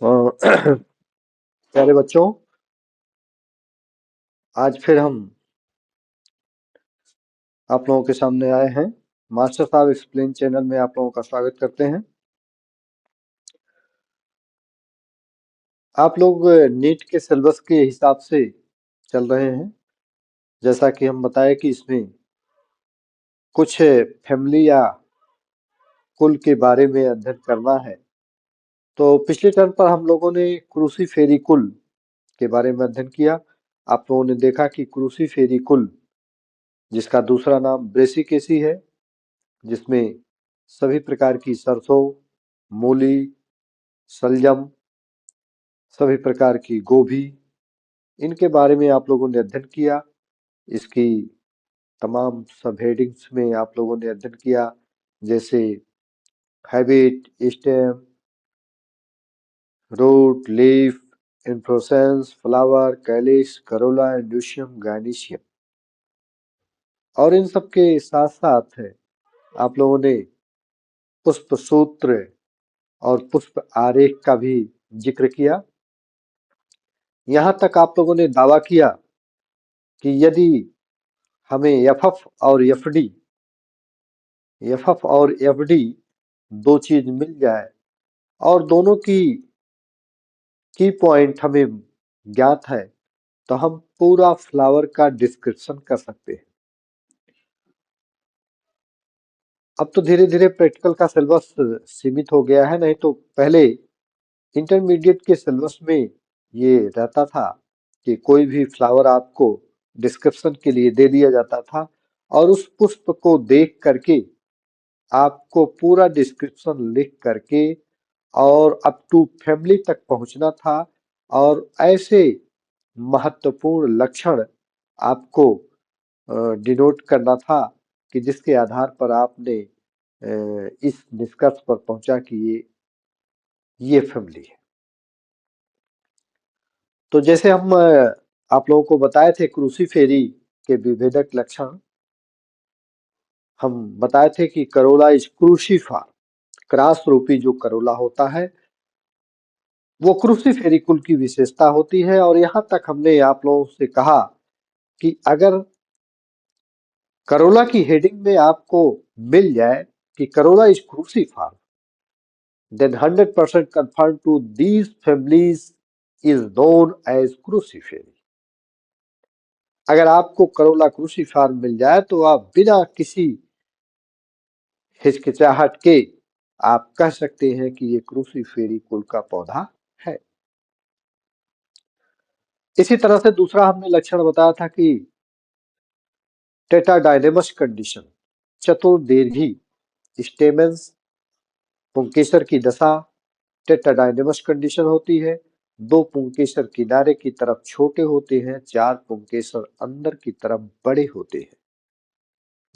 अ, प्यारे बच्चों, आज फिर हम आप लोगों के सामने आए हैं। मास्टर साहब एक्सप्लेन चैनल में आप लोगों का स्वागत करते हैं। आप लोग नीट के सिलेबस के हिसाब से चल रहे हैं। जैसा कि हम बताए कि इसमें कुछ फैमिली या कुल के बारे में अध्ययन करना है। तो पिछले टर्म पर हम लोगों ने क्रूसीफेरी कुल के बारे में अध्ययन किया। आप लोगों ने देखा कि क्रूसीफेरी कुल, जिसका दूसरा नाम ब्रेसिकेसी है, जिसमें सभी प्रकार की सरसों, मूली, शलजम, सभी प्रकार की गोभी, इनके बारे में आप लोगों ने अध्ययन किया। इसकी तमाम सब हेडिंग्स में आप लोगों ने अध्ययन किया, जैसे habit, stem, root, leaf, inflorescence, flower, calyx, corolla, androecium, gynoecium. और इन सब के साथ साथ आप लोगों ने पुष्प सूत्र और पुष्प आरेख का भी जिक्र किया। यहाँ तक आप लोगों ने दावा किया कि यदि हमें एफएफ और एफडी दो चीज मिल जाए और दोनों की पॉइंट हमें ज्ञात है, तो हम पूरा फ्लावर का डिस्क्रिप्शन कर सकते हैं। अब तो धीरे धीरे प्रैक्टिकल का सिलेबस सीमित हो गया है, नहीं तो पहले इंटरमीडिएट के सिलेबस में ये रहता था कि कोई भी फ्लावर आपको डिस्क्रिप्शन के लिए दे दिया जाता था और उस पुष्प को देख करके आपको पूरा डिस्क्रिप्शन लिख करके और अप टू फैमिली तक पहुंचना था और ऐसे महत्वपूर्ण लक्षण आपको डिनोट करना था कि जिसके आधार पर आपने इस निष्कर्ष पर पहुंचा कि ये फैमिली है। तो जैसे हम आप लोगों को बताए थे क्रूसीफेरी के विभेदक लक्षण, हम बताए थे कि करोला इज क्रूसीफार, क्रास रूपी जो करोला होता है वो क्रूसीफेरी कुल की विशेषता होती है। और यहां तक हमने आप लोगों से कहा कि अगर करोला की हेडिंग में आपको मिल जाए कि Corolla is क्रूसीफार, then 100% confirmed to these families is known as crucifery। अगर आपको करोला क्रूसीफार मिल जाए तो आप बिना किसी हिचकिचाहट के आप कह सकते हैं कि ये क्रूसीफेरी कुल का पौधा है। इसी तरह से दूसरा हमने लक्षण बताया था कि टेट्राडाइनेमस कंडीशन, चतुर्दीर्घी स्टेमेंस, पुंकेसर की दशा टेट्राडाइनेमस कंडीशन होती है। दो पुंकेसर किनारे की तरफ छोटे होते हैं, चार पुंकेसर अंदर की तरफ बड़े होते हैं।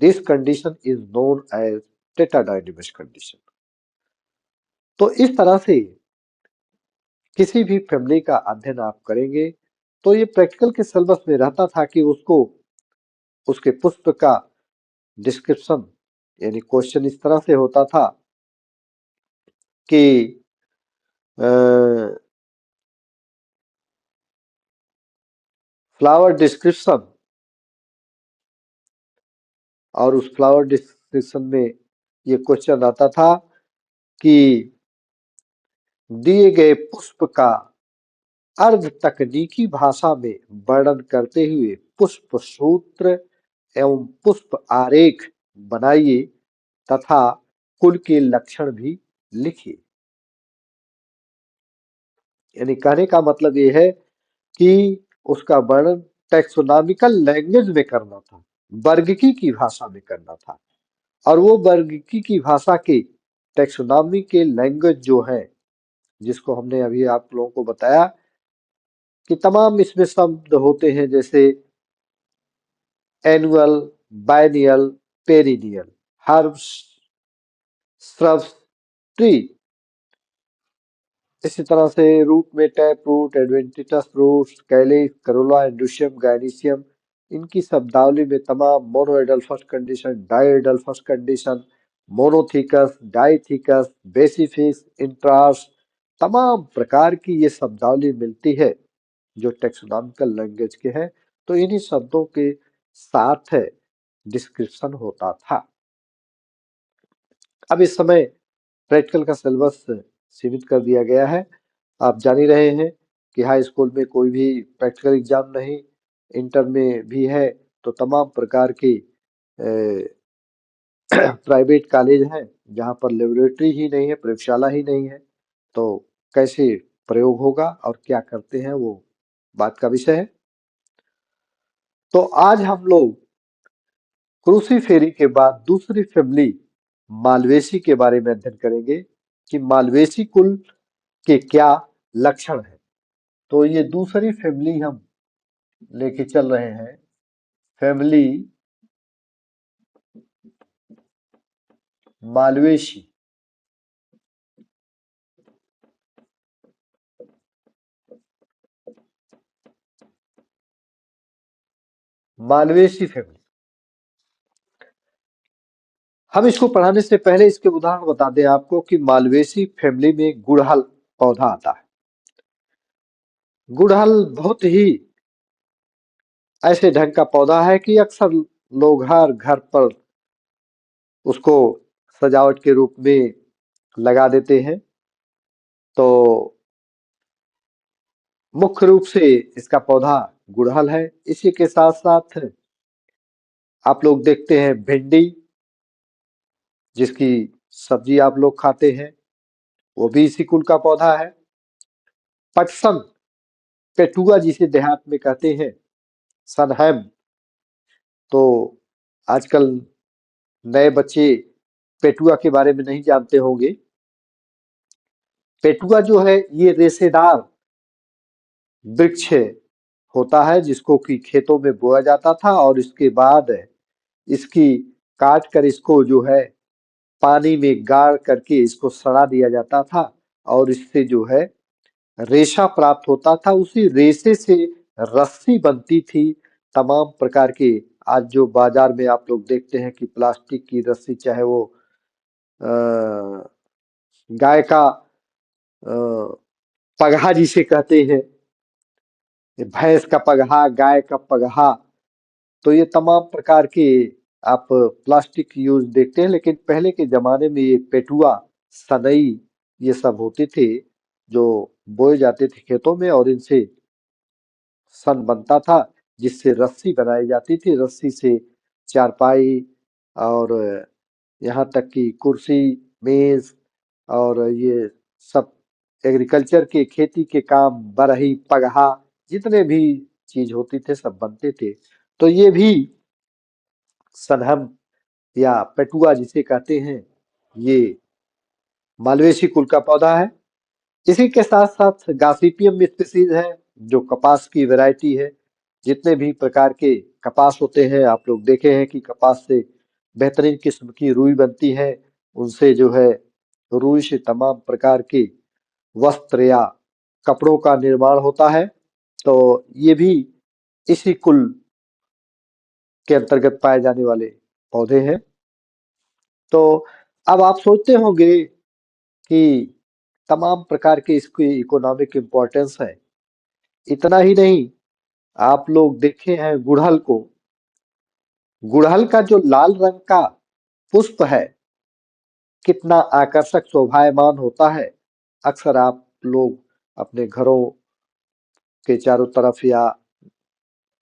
This condition is known as tetradynamous condition. तो इस तरह से किसी भी फैमिली का अध्ययन आप करेंगे तो ये प्रैक्टिकल के सिलेबस में रहता था कि उसको उसके पुष्प का डिस्क्रिप्शन, यानी क्वेश्चन इस तरह से होता था कि फ्लावर डिस्क्रिप्शन, और उस फ्लावर डिस्क्रिप्शन में ये क्वेश्चन आता था कि दिए गए पुष्प का अर्ध तकनीकी भाषा में वर्णन करते हुए पुष्प सूत्र एवं पुष्प आरेख बनाइए तथा कुल के लक्षण भी लिखिए। यानी कहने का मतलब ये है कि उसका वर्णन टेक्सोनॉमिकल लैंग्वेज में करना था, वर्गिकी की भाषा में करना था। और वो वर्गिकी की भाषा के टेक्सोनॉमी के लैंग्वेज जो है, जिसको हमने अभी आप लोगों को बताया कि तमाम इसमें शब्द होते हैं, जैसे annual, biennial, perennial, herbs, shrubs, tree. इसी तरह से रूट में tap root, adventitious roots, calyx, corolla, androecium, gynoecium, इनकी शब्दावली में तमाम monadelphous condition, diadelphous condition, monothecous, dithecous, basifixed, introrse, तमाम प्रकार की ये शब्दावली मिलती है जो टेक्सोनॉमिकल लैंग्वेज के हैं। तो इन्हीं शब्दों के साथ डिस्क्रिप्शन होता था। अब इस समय प्रैक्टिकल का सिलेबस सीमित कर दिया गया है। आप जान ही रहे हैं कि हाई स्कूल में कोई भी प्रैक्टिकल एग्जाम नहीं, इंटर में भी है तो तमाम प्रकार के प्राइवेट कॉलेज हैं जहाँ पर लेबोरेटरी ही नहीं है, प्रयोगशाला ही नहीं है। तो कैसे प्रयोग होगा और क्या करते हैं वो बात का विषय है। तो आज हम लोग क्रूसीफेरी के बाद दूसरी फैमिली मालवेसी के बारे में अध्ययन करेंगे कि मालवेसी कुल के क्या लक्षण हैं। तो ये दूसरी फैमिली हम लेके चल रहे हैं, फैमिली मालवेसी। मालवेसी फैमिली, हम इसको पढ़ाने से पहले इसके उदाहरण बता दें आपको कि मालवेसी फैमिली में गुड़हल पौधा आता है। गुड़हल बहुत ही ऐसे ढंग का पौधा है कि अक्सर लोग हर घर पर उसको सजावट के रूप में लगा देते हैं। तो मुख्य रूप से इसका पौधा गुड़हल है। इसी के साथ साथ आप लोग देखते हैं भिंडी, जिसकी सब्जी आप लोग खाते हैं, वो भी इसी कुल का पौधा है। पटसन, पेटुआ जिसे देहात में कहते हैं, सनहैम। तो आजकल नए बच्चे पेटुआ के बारे में नहीं जानते होंगे। पेटुआ जो है ये रेशेदार वृक्ष होता है जिसको कि खेतों में बोया जाता था और इसके बाद इसकी काट कर इसको जो है पानी में गाड़ करके इसको सड़ा दिया जाता था और इससे जो है रेशा प्राप्त होता था। उसी रेशे से रस्सी बनती थी तमाम प्रकार के। आज जो बाजार में आप लोग देखते हैं कि प्लास्टिक की रस्सी, चाहे वो गाय का पगहा जिसे कहते हैं, भैंस का पगहा, गाय का पगहा, तो ये तमाम प्रकार के आप प्लास्टिक यूज देखते हैं। लेकिन पहले के जमाने में ये पेटुआ, सनई, ये सब होते थे जो बोए जाते थे खेतों में और इनसे सन बनता था जिससे रस्सी बनाई जाती थी। रस्सी से चारपाई और यहाँ तक कि कुर्सी, मेज और ये सब एग्रीकल्चर के, खेती के काम, बरही, पगहा, जितने भी चीज होती थे सब बनते थे। तो ये भी सनहम या पेटुआ जिसे कहते हैं, ये मालवेसी कुल का पौधा है। इसी के साथ साथ गॉसिपियम स्पीसीज है जो कपास की वैरायटी है। जितने भी प्रकार के कपास होते हैं आप लोग देखे हैं कि कपास से बेहतरीन किस्म की रुई बनती है। उनसे जो है रुई से तमाम प्रकार के वस्त्र या कपड़ों का निर्माण होता है। तो ये भी इसी कुल के अंतर्गत पाए जाने वाले पौधे हैं। तो अब आप सोचते होंगे कि तमाम प्रकार के इसकी इकोनॉमिक इम्पोर्टेंस है। इतना ही नहीं, आप लोग देखे हैं गुड़हल को, गुड़हल का जो लाल रंग का पुष्प है कितना आकर्षक शोभायमान होता है। अक्सर आप लोग अपने घरों के चारों तरफ या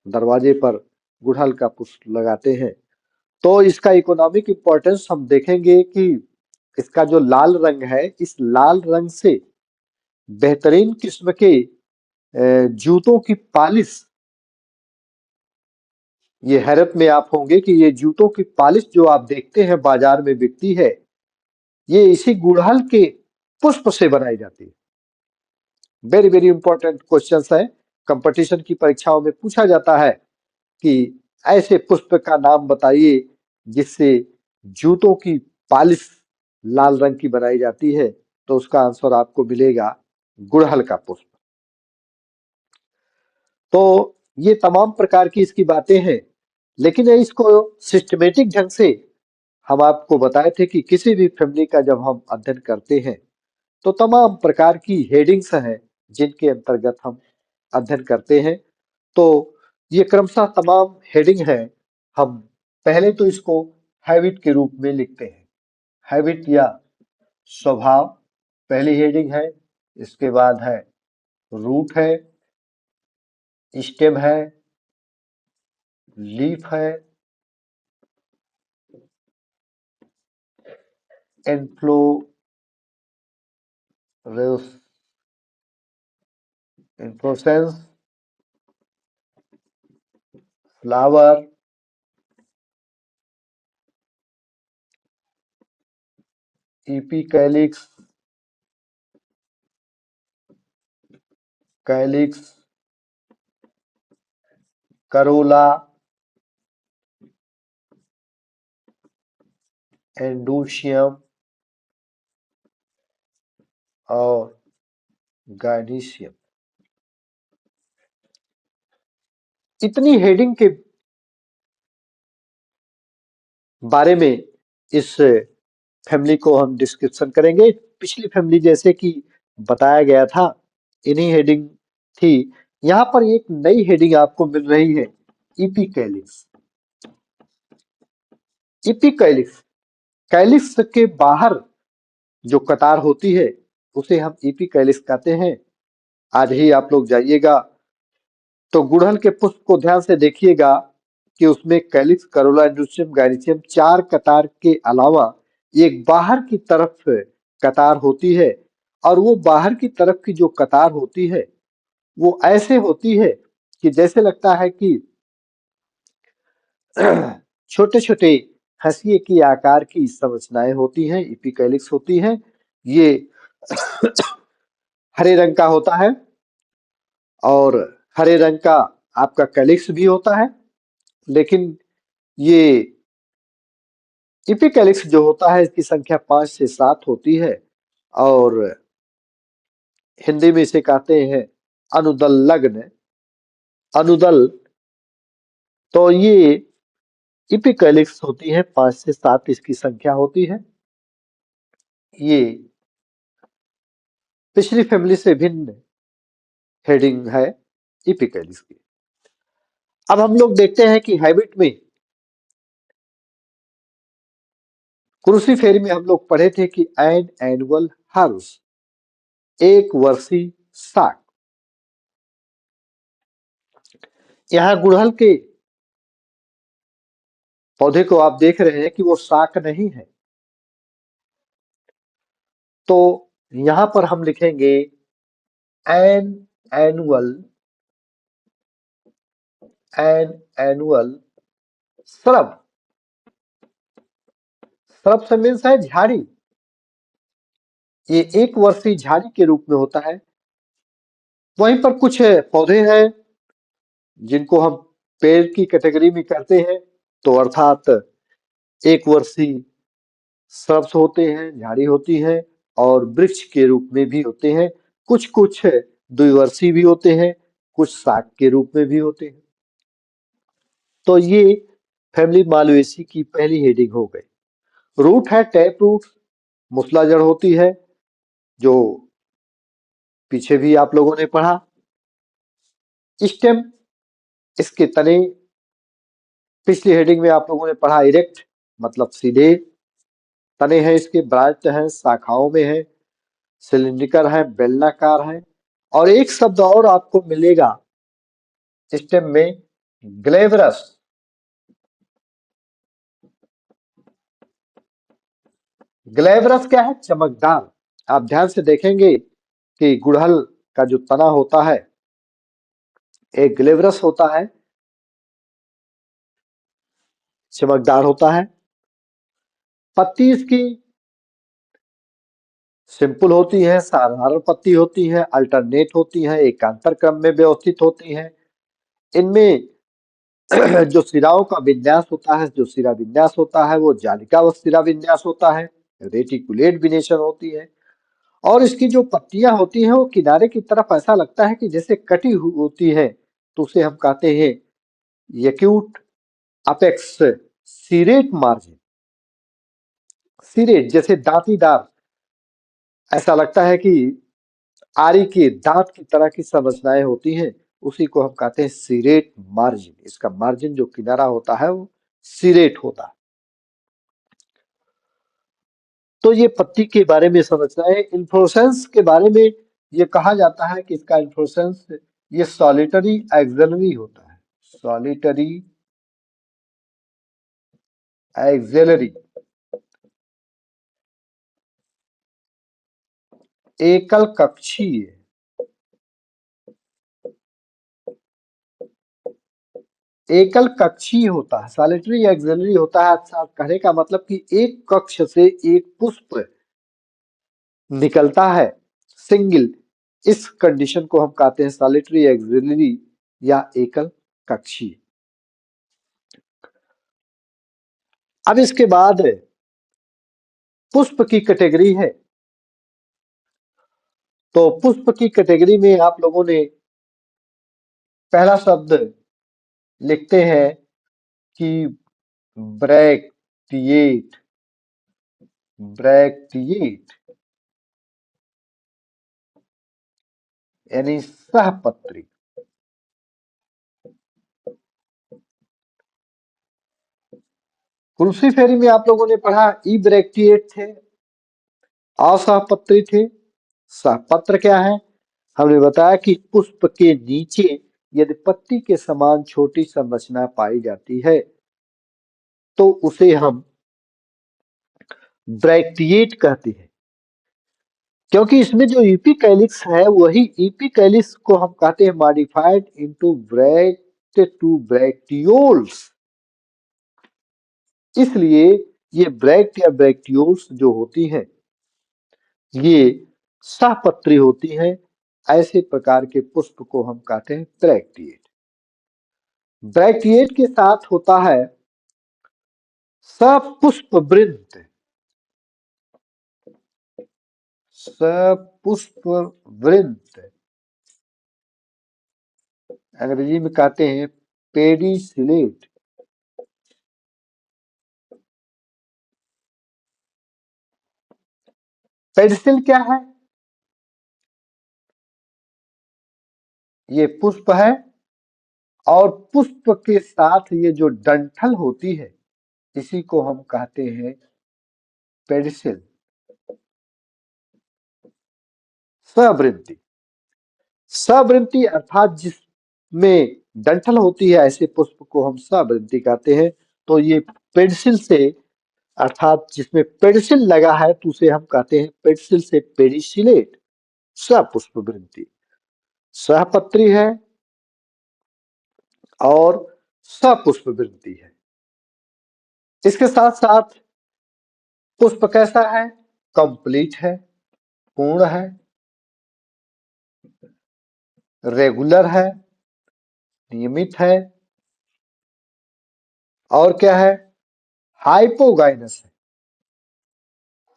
दरवाजे पर गुड़हल का पुष्प लगाते हैं। तो इसका इकोनॉमिक इम्पोर्टेंस हम देखेंगे कि इसका जो लाल रंग है, इस लाल रंग से बेहतरीन किस्म के जूतों की पालिश, ये हैरत में आप होंगे कि ये जूतों की पालिश जो आप देखते हैं बाजार में बिकती है, ये इसी गुड़हल के पुष्प से बनाई जाती है। वेरी वेरी इंपॉर्टेंट क्वेश्चन है, कंपटीशन की परीक्षाओं में पूछा जाता है कि ऐसे पुष्प का नाम बताइए जिससे जूतों की पालिश लाल रंग की बनाई जाती है। तो उसका आंसर आपको मिलेगा गुड़हल का पुष्प। तो ये तमाम प्रकार की इसकी बातें हैं। लेकिन इसको सिस्टमेटिक ढंग से हम आपको बताए थे कि किसी भी फैमिली का जब हम अध्ययन करते हैं तो तमाम प्रकार की हेडिंग्स हैं जिनके अंतर्गत हम अध्ययन करते हैं। तो ये क्रमशः तमाम हेडिंग है। हम पहले तो इसको हैबिट के रूप में लिखते हैं। हैबिट या स्वभाव पहली हेडिंग है। इसके बाद है रूट है, स्टेम है, लीफ है, inflorescence, flower, epicalyx, calyx, Corolla, androecium और गाइनिशियम। इतनी हेडिंग के बारे में इस फैमिली को हम डिस्क्रिप्शन करेंगे। पिछली फैमिली जैसे कि बताया गया था, इन्हीं हेडिंग थी। यहाँ पर एक नई हेडिंग आपको मिल रही है, इपिकैलिक्स। इपिकैलिक्स, कैलिक्स के बाहर जो कतार होती है उसे हम इपिकैलिक्स कहते हैं। आज ही आप लोग जाइएगा तो गुड़हल के पुष्प को ध्यान से देखिएगा कि उसमें कैलिक्स, करोला, एंड्रोसियम, गाइनिशियम 4 कतार के अलावा एक बाहर की तरफ कतार होती है। और वो बाहर की तरफ की जो कतार होती है वो ऐसे होती है कि जैसे लगता है कि छोटे छोटे हंसिए की आकार की संरचनाएं होती हैं, इपिकैलिक्स होती हैं। ये हरे रंग का होता है और हरे रंग का आपका कैलिक्स भी होता है। लेकिन ये इपिकैलिक्स जो होता है इसकी संख्या 5 से 7 होती है और हिंदी में इसे कहते हैं अनुदल लग्न, अनुदल। तो ये इपिकैलिक्स होती है, 5 से 7 इसकी संख्या होती है। ये पिछली फैमिली से भिन्न हेडिंग है इपिकैलिक्स की। अब हम लोग देखते हैं कि हैबिट में क्रूसीफेरी में हम लोग पढ़े थे कि एन एनुअल हर्ब्स, एक वर्षीय साग। यहाँ गुड़हल के पौधे को आप देख रहे हैं कि वो साग नहीं है। तो यहां पर हम लिखेंगे an annual, an annual shrub. Shrub से मीन्स है झाड़ी। ये एक वर्षीय झाड़ी के रूप में होता है। वहीं पर कुछ पौधे हैं जिनको हम पेड़ की कैटेगरी में करते हैं, तो अर्थात एक वर्षीय श्रब्स होते हैं, झाड़ी होती है और वृक्ष के रूप में भी होते हैं। कुछ कुछ द्विवर्षीय भी होते हैं, कुछ शाक के रूप में भी होते हैं। तो ये फैमिली मालवेसी की पहली हेडिंग हो गई। रूट है टैप रूट, मूसलाजड़ होती है, जो पीछे भी आप लोगों ने पढ़ा। स्टेम, इसके तने, पिछली हेडिंग में आप लोगों ने पढ़ा इरेक्ट मतलब सीधे तने हैं इसके, ब्रांच हैं, शाखाओं में है, सिलिंड्रिकल है, बेलनाकार है। और एक शब्द और आपको मिलेगा स्टेम में, ग्लेवरस। ग्लेवरस क्या है? चमकदार। आप ध्यान से देखेंगे कि गुड़हल का जो तना होता है एक ग्लेवरस होता है, चमकदार होता है। पत्ती इसकी सिंपल होती है, साधारण पत्ती होती है, अल्टरनेट होती है, एकांतर क्रम में व्यवस्थित होती है। इनमें जो सिराओं का विन्यास होता है, जो सिरा विन्यास होता है वो जालिका व सिरा विन्यास होता है, रेटिकुलेट विनेशन होती है। और इसकी जो पत्तियां होती हैं वो किनारे की तरफ ऐसा लगता है कि जैसे कटी हुई होती है। तो उसे हम कहते हैं एक्यूट अपेक्स सीरेट मार्जिन। सीरेट जैसे दांतीदार ऐसा लगता है कि आरी के दांत की तरह की संरचनाएं होती हैं। उसी को हम कहते हैं सीरेट मार्जिन। इसका मार्जिन जो किनारा होता है वो सीरेट होता है। तो ये पत्ती के बारे में समझना है। इन्फ्लोरेसेंस के बारे में ये कहा जाता है कि इसका इन्फ्लोरेसेंस ये सॉलिटरी एक्सिलरी होता है। सॉलिटरी एक्सिलरी, एकल कक्षीय। एकल कक्षीय होता है, सॉलिटरी एक्सिलरी होता है। अर्थात कहने का मतलब कि एक कक्ष से एक पुष्प निकलता है, सिंगल। इस कंडीशन को हम कहते हैं सॉलिटरी एक्सिलरी या एकल कक्षीय। अब इसके बाद पुष्प की कैटेगरी है। तो पुष्प की कैटेगरी में आप लोगों ने पहला शब्द लिखते हैं कि ब्रैक्टिएट। ब्रैक्टिएट यानी सहपत्री। क्रूसीफेरी में आप लोगों ने पढ़ा ई ब्रैक्टिएट थे, असहपत्री थे। सहपत्र क्या है? हमने बताया कि पुष्प के नीचे यदि पत्ती के समान छोटी संरचना पाई जाती है तो उसे हम ब्रैक्टिएट कहते हैं। क्योंकि इसमें जो इपिकैलिक्स है वही इपिकैलिक्स को हम कहते हैं modified into bract to bracteoles. इसलिए ये ब्रैक्ट या ब्रैक्टियोल्स जो होती हैं ये सहपत्री होती हैं। ऐसे प्रकार के पुष्प को हम कहते हैं ब्रैक्टिएट। ब्रैक्टिएट के साथ होता है सपुष्प वृंत। सपुष्प वृंत अंग्रेजी में कहते हैं पेडिसिलेट। पेडिसिल क्या है? ये पुष्प है और पुष्प के साथ ये जो डंठल होती है इसी को हम कहते हैं पेडिसिल। सवृंती, सवृंती अर्थात जिसमें डंठल होती है ऐसे पुष्प को हम सवृंती कहते हैं। तो ये पेडिसिल से अर्थात जिसमें पेडिसिल लगा है तो उसे हम कहते हैं पेडिसिल से पेडिसिलेट। सपुष्प वृंती सहपत्री है और सपुष्प वृंती है। इसके साथ साथ पुष्प कैसा है? कंप्लीट है, पूर्ण है, रेगुलर है, नियमित है और क्या है? हाइपोगाइनस है।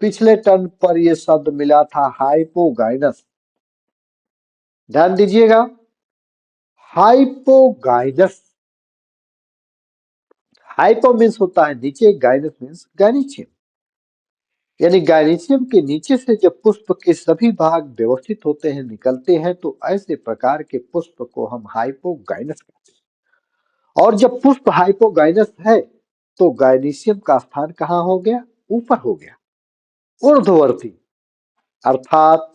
पिछले टर्न पर यह शब्द मिला था हाइपोगाइनस। ध्यान दीजिएगा, हाइपोगाइनस। हाइपो मीन्स होता है नीचे, गाइनस मीन्स गाइनीशियम। यानी गाइनीशियम के नीचे से जब पुष्प के सभी भाग व्यवस्थित होते हैं, निकलते हैं, तो ऐसे प्रकार के पुष्प को हम हाइपोगाइनस कहते हैं। और जब पुष्प हाइपोगाइनस है तो गाइनीशियम का स्थान कहां हो गया? ऊपर हो गया, ऊर्ध्ववर्ती। अर्थात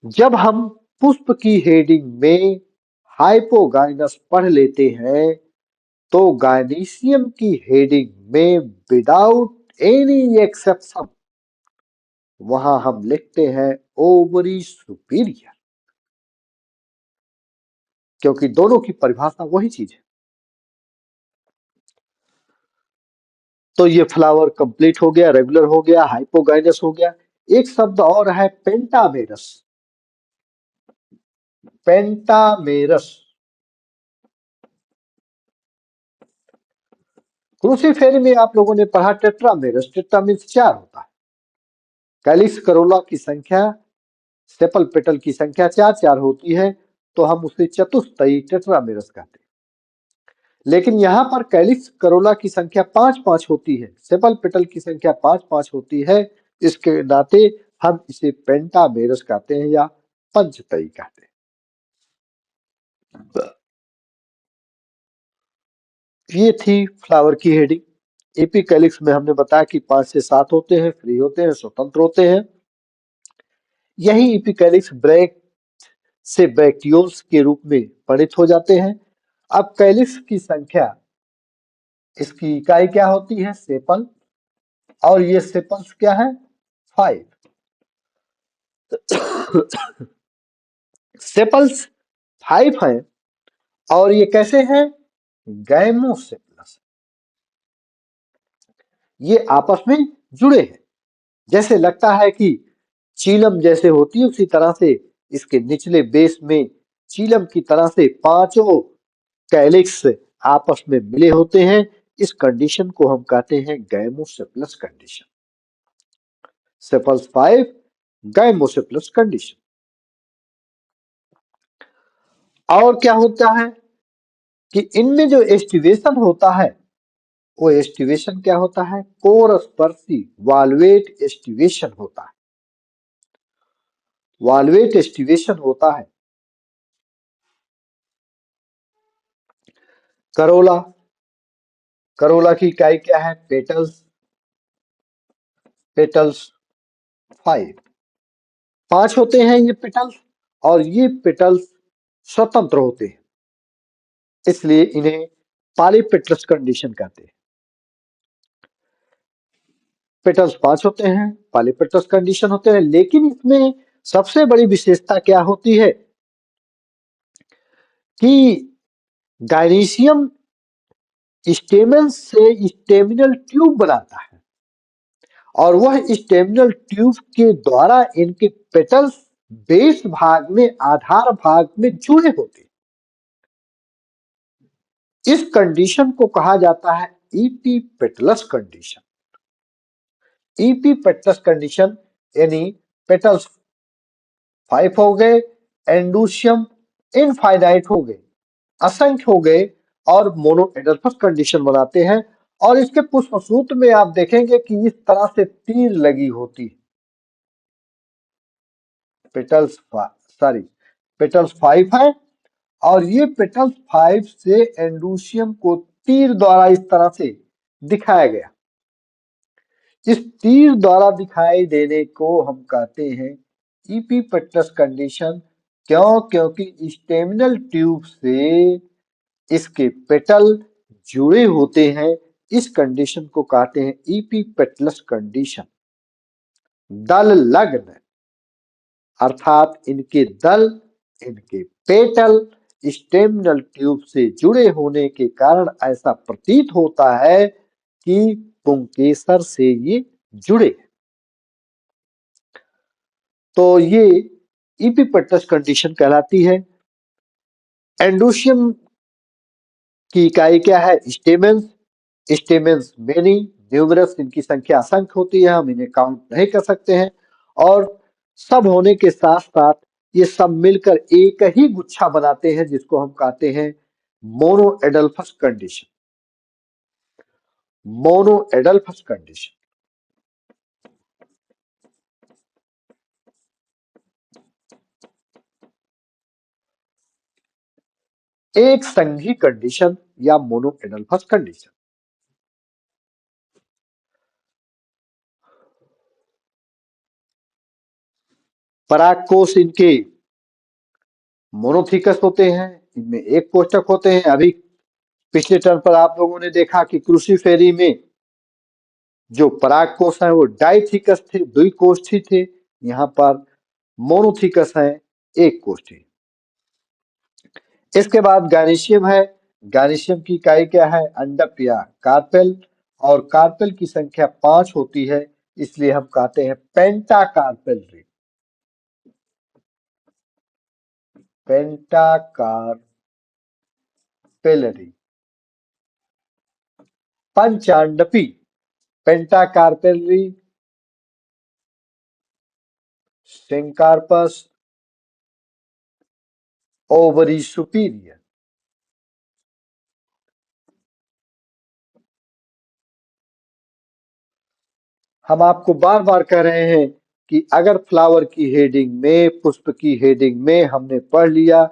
जब हम पुष्प की हेडिंग में हाइपोगाइनस पढ़ लेते हैं तो गाइनीशियम की हेडिंग में विदाउट एनी एक्सेप्शन वहां हम लिखते हैं ओवरी सुपीरियर। क्योंकि दोनों की परिभाषा वही चीज है। तो ये फ्लावर कंप्लीट हो गया, रेगुलर हो गया, हाइपोगाइनस हो गया। एक शब्द और है पेंटामेरस। पेंटामेरस। क्रूसीफेरी में आप लोगों ने पढ़ा टेट्रामेरस। टेट्रा मीन्स चार होता है। कैलिक्स करोला की संख्या, सेपल पेटल की संख्या चार चार होती है तो हम उसे चतुस्तयी टेट्रामेरस कहते हैं। लेकिन यहाँ पर कैलिक्स करोला की संख्या 5-5 होती है, सेपल पेटल की संख्या 5-5 होती है। इसके नाते हम इसे पेंटामेरस कहते हैं या पंचतई कहते हैं। ये थी फ्लावर की हेडिंग। एपिकैलिक्स में हमने बताया कि 5 से 7 होते हैं, फ्री होते हैं, स्वतंत्र होते हैं। यही एपिकैलिक्स ब्रैक से ब्रैक्टियोल्स के रूप में परिणत हो जाते हैं। अब कैलिक्स की संख्या, इसकी इकाई क्या होती है? सेपल। और ये सेपल्स क्या है? 5। सेपल्स 5 हैं और ये कैसे हैं? गैमोसेपलस। ये आपस में जुड़े हैं। जैसे लगता है कि चीलम जैसे होती है, उसी तरह से इसके निचले बेस में चीलम की तरह से पांचों कैलिक्स आपस में मिले होते हैं। इस कंडीशन को हम कहते हैं gamosepalous condition. Sepals 5 gamosepalous condition. और क्या होता है कि इनमें जो एस्टिवेशन होता है, वो एस्टिवेशन क्या होता है? कोरस्पर्शी वाल्वेट एस्टिवेशन होता है। वाल्वेट एस्टिवेशन होता है। करोला, करोला की इकाई क्या है? पेटल्स। पेटल्स 5, 5 होते हैं ये पेटल्स। और ये पेटल्स स्वतंत्र होते हैं, इसलिए इन्हें पॉलीपेटलस कंडीशन कहते हैं। पेटल्स 5 होते हैं, पॉलीपेटलस कंडीशन होते हैं। लेकिन इसमें सबसे बड़ी विशेषता क्या होती है कि गायनीशियम स्टेमन से स्टेमिनल ट्यूब बनाता है और वह स्टेमिनल ट्यूब के द्वारा इनके पेटल्स बेस भाग में, आधार भाग में जुड़े होते हैं। इस कंडीशन को कहा जाता है ईपीपेटलस कंडीशन। ईपीपेटलस कंडीशन यानी पेटल्स 5 हो गए, एंडोशियम इनफाइनाइट हो गए, असंख्य हो गए और मोनोएडल्फस कंडीशन बनाते हैं। और इसके पुष्पसूत्र में आप देखेंगे कि इस तरह से तीर लगी होती है। पेटल्स सॉरी पेटल्स 5 है और ये पेटल्स 5 से एंडोशियम को तीर द्वारा इस तरह से दिखाया गया। इस तीर द्वारा दिखाई देने को हम कहते हैं ईपीपेटलस कंडीशन। क्यों? क्योंकि स्टेमिनल ट्यूब से इसके पेटल जुड़े होते हैं। इस कंडीशन को कहते हैं ईपीपेटलस कंडीशन। दल लग्न अर्थात इनके दल, इनके पेटल स्टेमिनल ट्यूब से जुड़े होने के कारण ऐसा प्रतीत होता है कि पुंकेसर से ये जुड़े। तो ये इपिपेटस कंडीशन कहलाती है। एंडोशियम की इकाई क्या है? स्टेमेंस। स्टेमेंस मेनी, न्यूमरस, इनकी संख्या असंख्य होती है, हम इन्हें काउंट नहीं कर सकते हैं। और सब होने के साथ साथ ये सब मिलकर एक ही गुच्छा बनाते हैं, जिसको हम कहते हैं मोनोएडल्फस कंडीशन। मोनोएडल्फस कंडीशन एक संघी कंडीशन या मोनोएडल्फस कंडीशन। परागकोश इनके मोनोथिकस होते हैं, इनमें एक कोष्ठक होते हैं। अभी पिछले टर्म पर आप लोगों ने देखा कि क्रूसीफेरी में जो परागकोश है वो डाइथिकस थे, द्विकोष्ठी थे। यहाँ पर मोनोथिकस है, एक कोष्ठी। इसके बाद गायनीशियम है। गायनीशियम की इकाई क्या है? अंडक या कार्पेल। और कार्पेल की संख्या 5 होती है, इसलिए हम कहते हैं पेंटाकार्पेलरी। पेंटाकार्पेलरी। पंचांडपी पेंटाकार्पेलरी, सिंकार्पस, ओवरी सुपीरियर। हम आपको बार बार कह रहे हैं कि अगर फ्लावर की हेडिंग में, पुष्प की हेडिंग में हमने पढ़ लिया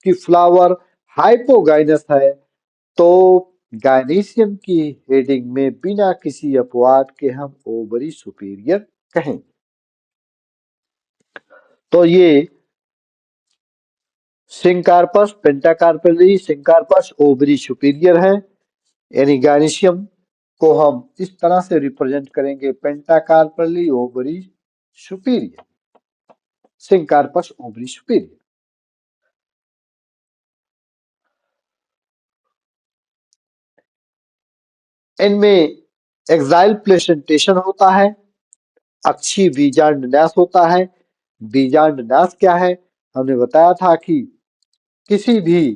कि फ्लावर हाइपोगाइनस है, तो गायनीशियम की हेडिंग में बिना किसी अपवाद के हम ओवरी सुपीरियर कहें। तो ये सिंकार्पस, पेंटाकार्पेली, सिंकार्पस ओवरी सुपीरियर है। यानी गायनीशियम को हम इस तरह से रिप्रेजेंट करेंगे, पेंटाकार्पेली ओवरी सुपीरियर, सिंकार्पस ओवरी सुपीरियर। इनमें एक्साइल प्लेसेंटेशन होता है, अक्षीय बीजांडनाश होता है। बीजांडनाश क्या है? हमने बताया था कि किसी भी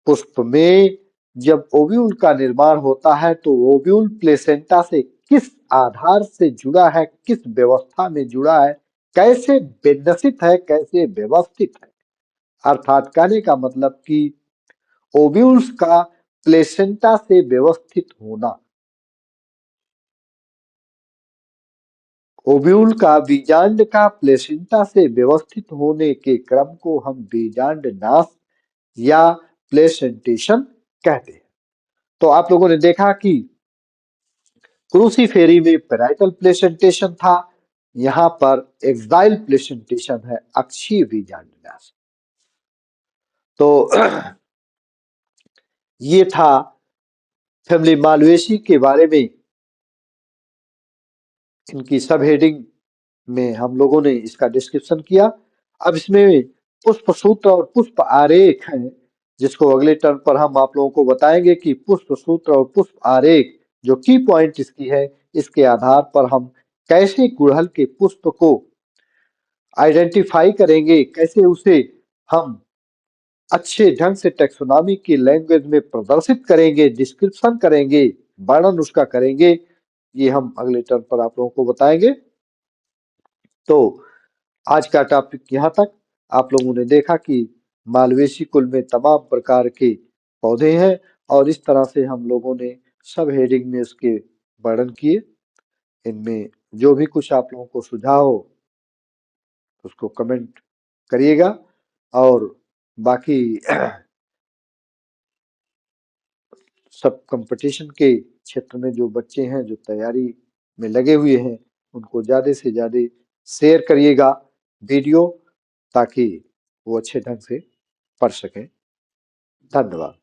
पुष्प में जब ओव्यूल का निर्माण होता है तो ओव्यूल प्लेसेंटा से किस आधार से जुड़ा है, किस व्यवस्था में जुड़ा है, कैसे विन्यसित है, कैसे व्यवस्थित है। अर्थात कहने का मतलब कि ओव्यूल्स का प्लेसेंटा से व्यवस्थित होना, ओव्यूल का बीजांड का प्लेसेंटा से व्यवस्थित होने के क्रम को हम बीजांड नाश या प्लेसेंटेशन कहते हैं। तो आप लोगों ने देखा कि क्रूसीफेरी में पैराइटल प्लेसेंटेशन था, यहाँ पर एक्साइल प्लेसेंटेशन है, अक्षीय बीजांड नाश। तो ये था फैमिली मालवेसी के बारे में, इनकी सब हेडिंग में हम लोगों ने इसका डिस्क्रिप्शन किया। अब इसमें पुष्प सूत्र और पुष्प आरेख है, जिसको अगले टर्म पर हम आप लोगों को बताएंगे कि पुष्प सूत्र और पुष्प आरेख जो की पॉइंट इसकी है, इसके आधार पर हम कैसे गुड़हल के पुष्प को आइडेंटिफाई करेंगे, कैसे उसे हम अच्छे ढंग से टेक्सोनॉमी की लैंग्वेज में प्रदर्शित करेंगे, डिस्क्रिप्शन करेंगे, वर्णन उसका करेंगे, ये हम अगले टर्म पर आप लोगों को बताएंगे। तो आज का टॉपिक यहाँ तक। आप लोगों ने देखा कि मालवेसी कुल में तमाम प्रकार के पौधे हैं और इस तरह से हम लोगों ने सब हेडिंग में इसके वर्णन किए। इनमें जो भी कुछ आप लोगों को सुझाव हो उसको कमेंट करिएगा। और बाकी सब कंपटीशन के क्षेत्र में जो बच्चे हैं, जो तैयारी में लगे हुए हैं, उनको ज्यादा से ज्यादा शेयर करिएगा वीडियो, ताकि वो अच्छे ढंग से पढ़ सकें। धन्यवाद।